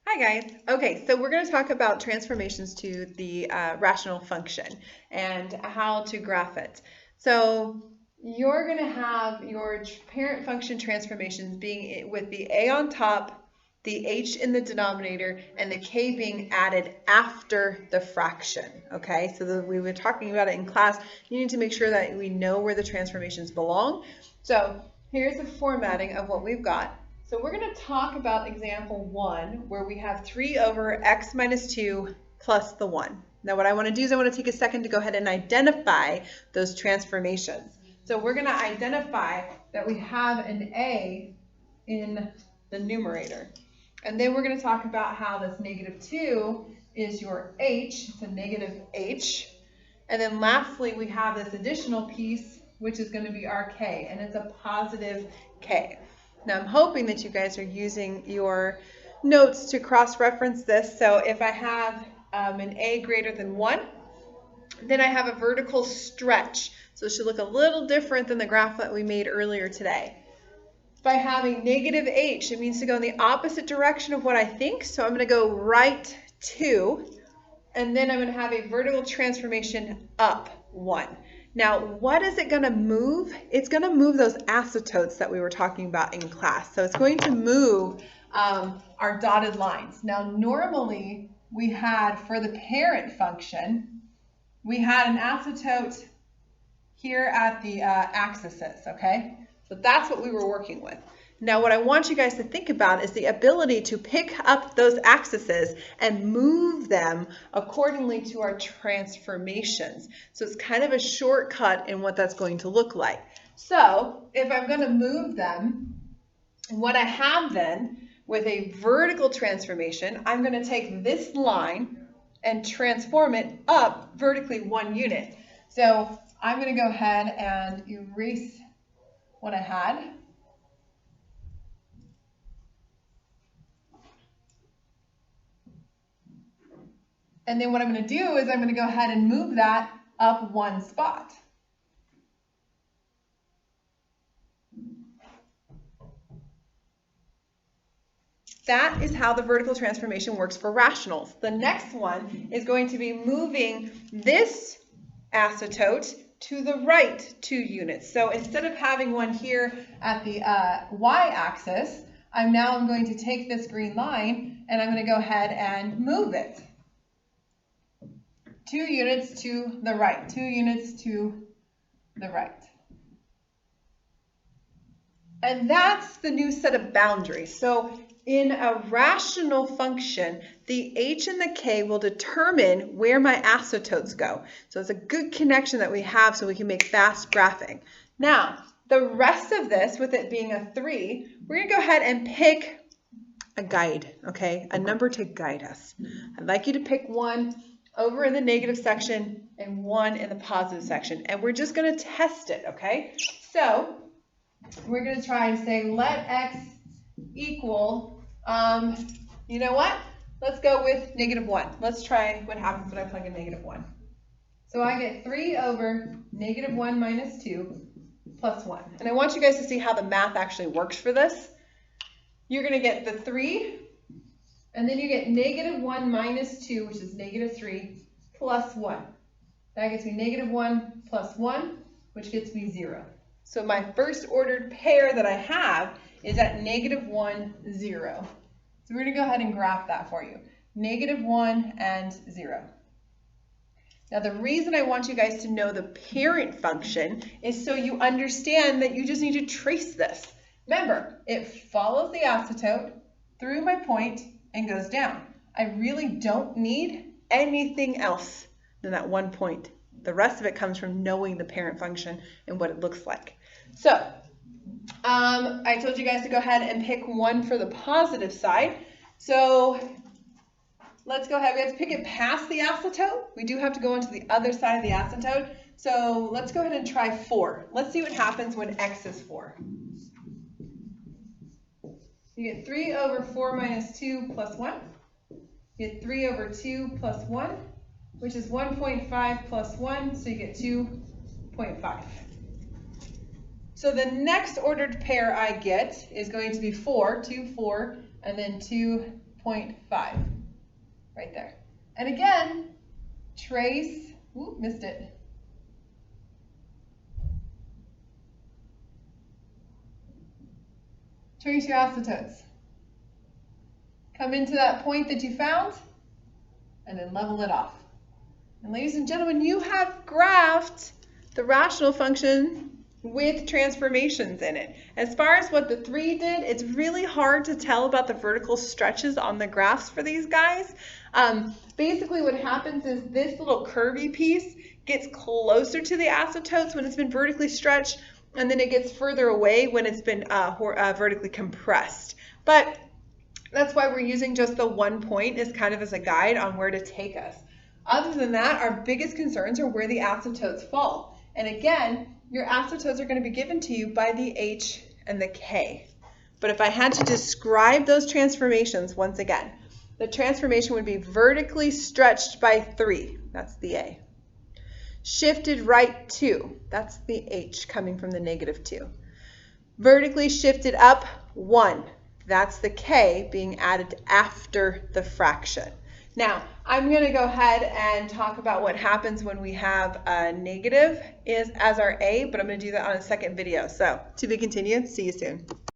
Hi guys. Okay, so we're going to talk about transformations to the rational function and how to graph it. So you're going to have your parent function transformations being with the a on top, the h in the denominator, and the k being added after the fraction. Okay, so we were talking about it in class. You need to make sure that we know where the transformations belong. So here's the formatting of what we've got. So we're going to talk about example 1 where we have 3 over x minus 2 plus the 1. Now what I want to do is I want to take a second to go ahead and identify those transformations. So we're going to identify that we have an a in the numerator. And then we're going to talk about how this negative 2 is your h, it's a negative h. And then lastly we have this additional piece which is going to be our k, and it's a positive k. Now I'm hoping that you guys are using your notes to cross-reference this. So if I have an a greater than 1, then I have a vertical stretch. So it should look a little different than the graph that we made earlier today. If I have a negative h, it means to go in the opposite direction of what I think. So I'm going to go right 2, and then I'm going to have a vertical transformation up 1. Now, what is it going to move? It's going to move those asymptotes that we were talking about in class. So it's going to move our dotted lines. Now, normally we had, for the parent function, we had an asymptote here at the axes, okay? So that's what we were working with. Now what I want you guys to think about is the ability to pick up those axes and move them accordingly to our transformations. So it's kind of a shortcut in what that's going to look like. So if I'm going to move them, what I have then with a vertical transformation, I'm going to take this line and transform it up vertically 1 unit. So I'm going to go ahead and erase what I had. And then what I'm going to do is I'm going to go ahead and move that up 1 spot. That is how the vertical transformation works for rationals. The next one is going to be moving this asymptote to the right 2 units. So instead of having one here at the y-axis, I'm going to take this green line and I'm going to go ahead and move it 2 units to the right, 2 units to the right. And that's the new set of boundaries. So in a rational function, the h and the k will determine where my asymptotes go. So it's a good connection that we have so we can make fast graphing. Now, the rest of this, with it being a 3, we're going to go ahead and pick a guide, okay? A number to guide us. I'd like you to pick 1 over in the negative section and 1 in the positive section. And we're just going to test it, okay? So we're going to try and say let x equal, you know what? Let's go with -1. Let's try what happens when I plug in -1. So I get 3 over -1 minus 2 plus 1. And I want you guys to see how the math actually works for this. You're going to get the 3, and then you get -1 minus 2, which is -3, plus 1. That gets me -1 plus 1, which gets me 0. So my first ordered pair that I have is at -1, 0. So we're going to go ahead and graph that for you. -1 and 0. Now the reason I want you guys to know the parent function is so you understand that you just need to trace this. Remember, it follows the asymptote through my point and goes down. I really don't need anything else than that 1 point. The rest of it comes from knowing the parent function and what it looks like. So I told you guys to go ahead and pick 1 for the positive side. So let's go ahead. We have to pick it past the asymptote. We do have to go into the other side of the asymptote. So let's go ahead and try 4. Let's see what happens when x is 4. You get 3 over 4 minus 2 plus 1. You get 3 over 2 plus 1, which is 1.5 plus 1, so you get 2.5. So the next ordered pair I get is going to be 4, 2, 4, and then 2.5. 0.5, right there. And again, trace, ooh, missed it. Trace your asymptotes. Come into that point that you found, and then level it off. And ladies and gentlemen, you have graphed the rational function with transformations in it. As far as what the 3 did, it's really hard to tell about the vertical stretches on the graphs for these guys. Basically what happens is this little curvy piece gets closer to the asymptotes when it's been vertically stretched, and then it gets further away when it's been vertically compressed. But that's why we're using just the 1 point as kind of as a guide on where to take us. Other than that, our biggest concerns are where the asymptotes fall. And again, your asymptotes are going to be given to you by the H and the K. But if I had to describe those transformations once again, the transformation would be vertically stretched by 3. That's the A. Shifted right 2. That's the H coming from the -2. Vertically shifted up 1. That's the K being added after the fraction. Now, I'm going to go ahead and talk about what happens when we have a negative as our A, but I'm going to do that on a second video. So, to be continued. See you soon.